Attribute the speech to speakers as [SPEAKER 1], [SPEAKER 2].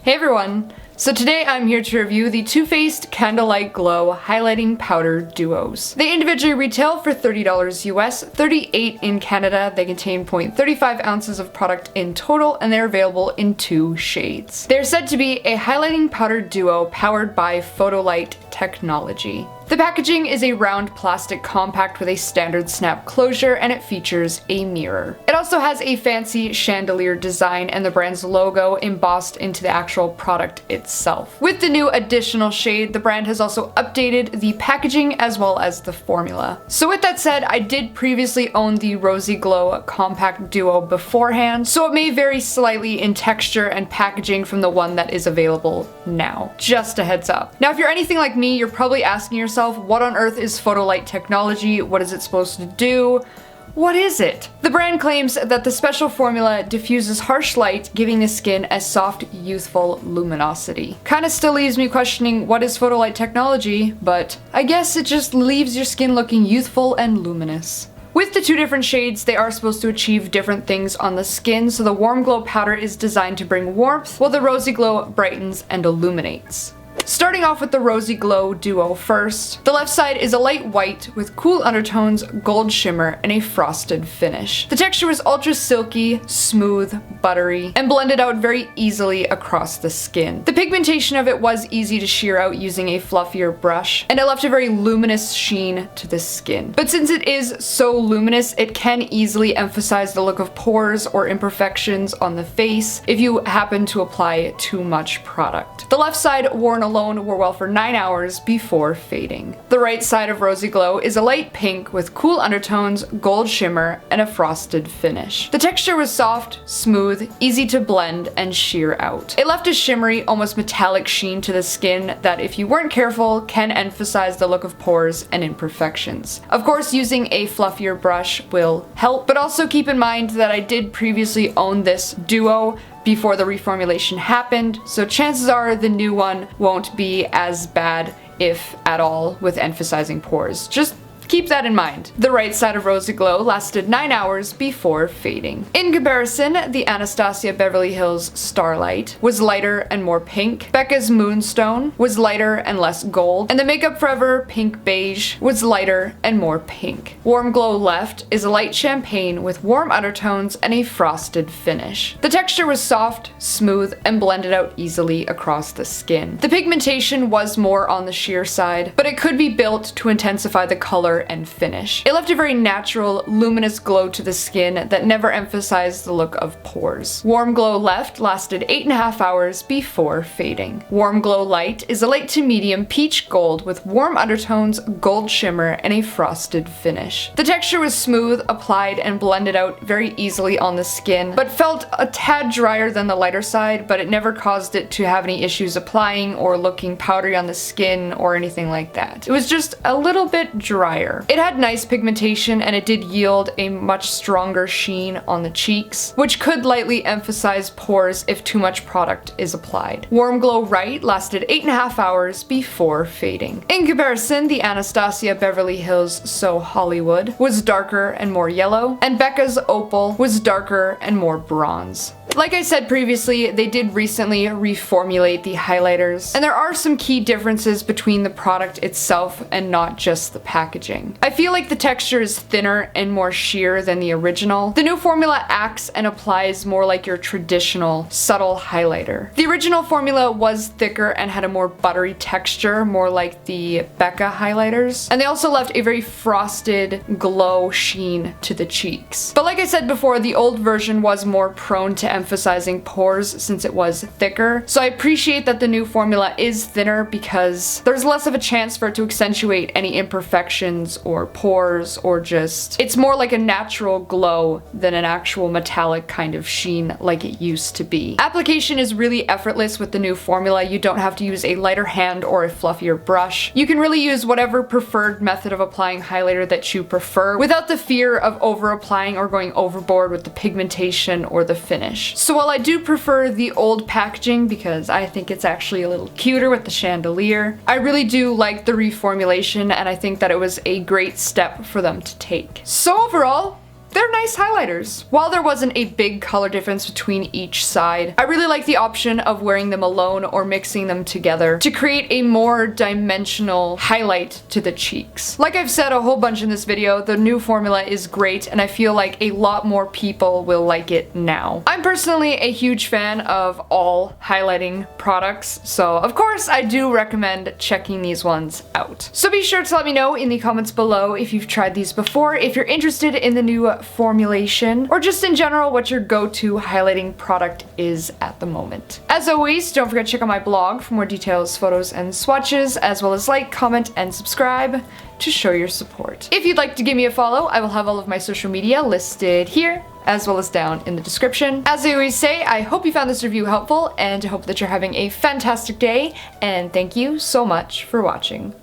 [SPEAKER 1] Hey everyone! So today I'm here to review the Too Faced Candlelight Glow Highlighting Powder Duos. They individually retail for $30 US, $38 in Canada. They contain 0.35 ounces of product in total, and they're available in 2 shades. They're said to be a highlighting powder duo powered by photolight technology. The packaging is a round plastic compact with a standard snap closure, and it features a mirror. It also has a fancy chandelier design and the brand's logo embossed into the actual product itself. With the new additional shade, the brand has also updated the packaging as well as the formula. So with that said, I did previously own the Rosy Glow Compact Duo beforehand, so it may vary slightly in texture and packaging from the one that is available now. Just a heads up. Now if you're anything like me, you're probably asking yourself, what on earth is photolight technology? What is it supposed to do? What is it? The brand claims that the special formula diffuses harsh light, giving the skin a soft, youthful luminosity. Kinda still leaves me questioning what is photolight technology, but I guess it just leaves your skin looking youthful and luminous. With the 2 different shades, they are supposed to achieve different things on the skin, so the Warm Glow powder is designed to bring warmth, while the Rosy Glow brightens and illuminates. Starting off with the Rosy Glow Duo first, the left side is a light white with cool undertones, gold shimmer, and a frosted finish. The texture was ultra silky, smooth, buttery, and blended out very easily across the skin. The pigmentation of it was easy to shear out using a fluffier brush, and it left a very luminous sheen to the skin. But since it is so luminous, it can easily emphasize the look of pores or imperfections on the face if you happen to apply too much product. The left side, worn alone, wore well for 9 hours before fading. The right side of Rosy Glow is a light pink with cool undertones, gold shimmer, and a frosted finish. The texture was soft, smooth, easy to blend and shear out. It left a shimmery, almost metallic sheen to the skin that, if you weren't careful, can emphasize the look of pores and imperfections. Of course, using a fluffier brush will help, but also keep in mind that I did previously own this duo before the reformulation happened, so chances are the new one won't be as bad, if at all, with emphasizing pores. Just keep that in mind. The right side of Rosy Glow lasted 9 hours before fading. In comparison, the Anastasia Beverly Hills Starlight was lighter and more pink. Becca's Moonstone was lighter and less gold. And the Makeup Forever Pink Beige was lighter and more pink. Warm Glow left is a light champagne with warm undertones and a frosted finish. The texture was soft, smooth, and blended out easily across the skin. The pigmentation was more on the sheer side, but it could be built to intensify the color and finish. It left a very natural, luminous glow to the skin that never emphasized the look of pores. Warm Glow left lasted 8.5 hours before fading. Warm Glow Light is a light to medium peach gold with warm undertones, gold shimmer, and a frosted finish. The texture was smooth, applied, and blended out very easily on the skin, but felt a tad drier than the lighter side, but it never caused it to have any issues applying or looking powdery on the skin or anything like that. It was just a little bit drier. It had nice pigmentation, and it did yield a much stronger sheen on the cheeks, which could lightly emphasize pores if too much product is applied. Warm Glow Right lasted 8.5 hours before fading. In comparison, the Anastasia Beverly Hills So Hollywood was darker and more yellow, and Becca's Opal was darker and more bronze. Like I said previously, they did recently reformulate the highlighters, and there are some key differences between the product itself and not just the packaging. I feel like the texture is thinner and more sheer than the original. The new formula acts and applies more like your traditional subtle highlighter. The original formula was thicker and had a more buttery texture, more like the Becca highlighters, and they also left a very frosted glow sheen to the cheeks. But like I said before, the old version was more prone to emphasizing pores since it was thicker. So I appreciate that the new formula is thinner because there's less of a chance for it to accentuate any imperfections or pores, or just, it's more like a natural glow than an actual metallic kind of sheen like it used to be. Application is really effortless with the new formula. You don't have to use a lighter hand or a fluffier brush. You can really use whatever preferred method of applying highlighter that you prefer without the fear of over applying or going overboard with the pigmentation or the finish. So while I do prefer the old packaging because I think it's actually a little cuter with the chandelier, I really do like the reformulation, and I think that it was a great step for them to take. So overall, they're nice highlighters. While there wasn't a big color difference between each side, I really like the option of wearing them alone or mixing them together to create a more dimensional highlight to the cheeks. Like I've said a whole bunch in this video, the new formula is great and I feel like a lot more people will like it now. I'm personally a huge fan of all highlighting products, so of course I do recommend checking these ones out. So be sure to let me know in the comments below if you've tried these before, if you're interested in the new formulation, or just in general what your go-to highlighting product is at the moment. As always, don't forget to check out my blog for more details, photos, and swatches, as well as like, comment, and subscribe to show your support. If you'd like to give me a follow, I will have all of my social media listed here, as well as down in the description. As I always say, I hope you found this review helpful, and I hope that you're having a fantastic day, and thank you so much for watching.